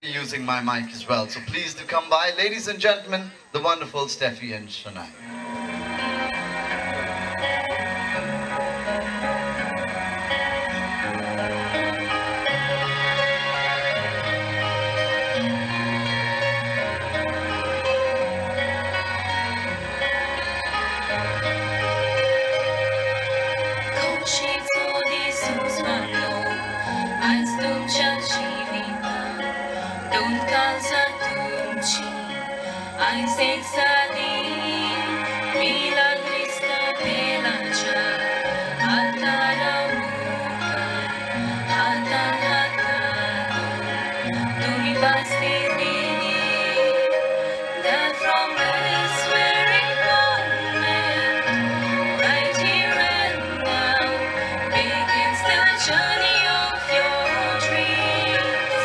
using my mic as well. So please do come by. Ladies and gentlemen, the wonderful Steffi and Shania. Isaac Sali, Milagrista Pelacha, Ataramuka, Atarata, Duribastini, that from this very moment, right here and now, begins the journey of your dreams.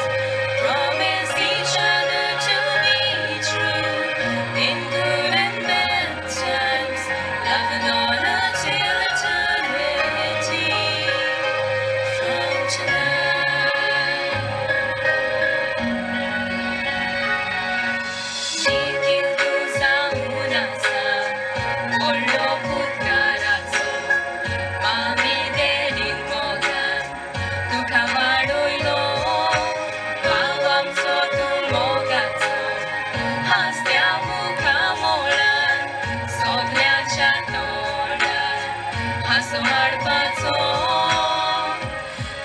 Promise each other to be true. In good and bad times, love and honor till eternity. From tonight, Nikil tu saunasa, Olo putarazo, Mami derin mogan, tu kamadoilo, Pawam so tu mogazo. Hastiamu kamolan, sodliacha tolan, hasomar paco.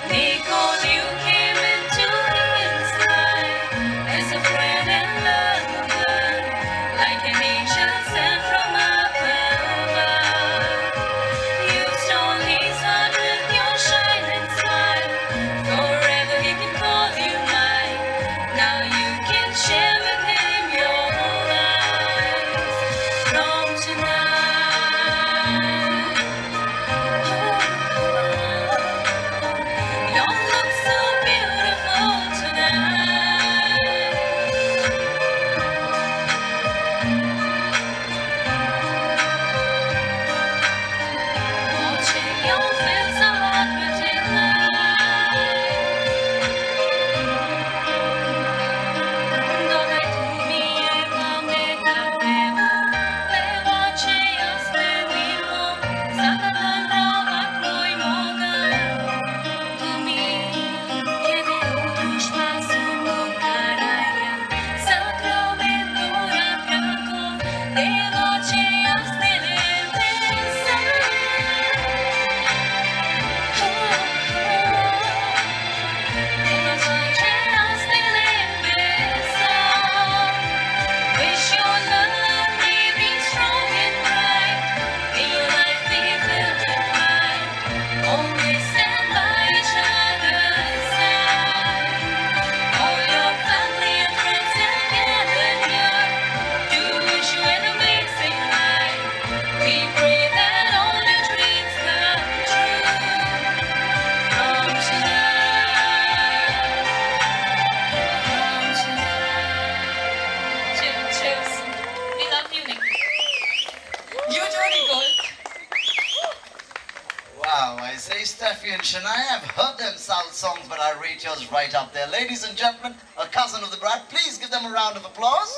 Nicole, you came into his life as a friend and lover, like an angel sent from above. You stole his heart with your shining smile. Forever he can call you mine. Now you can share with him your life from tonight. You look so beautiful tonight. Watching your face, a heart with Dove tu mi mame cademo, le voce aspettimo, Satana твой моган, tu mi che mi utuš pasumu caraya, Sacramento rapraco, le voce aspettimo. Wish your love may be strong and bright. May your life be filled with light. Always stand by each other's side. All your family and friends together near. Do wish you an amazing life. We pray that all your dreams come true. From tonight, from tonight. Cheers. We love you, Nick. You do Nicole. Wow, I say Steffi and Shania, I've heard them South songs, but I rate yours right up there. Ladies and gentlemen, a cousin of the bride, please give them a round of applause.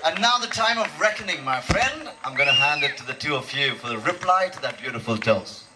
And now the time of reckoning, my friend. I'm going to hand it to the two of you for the reply to that beautiful toast.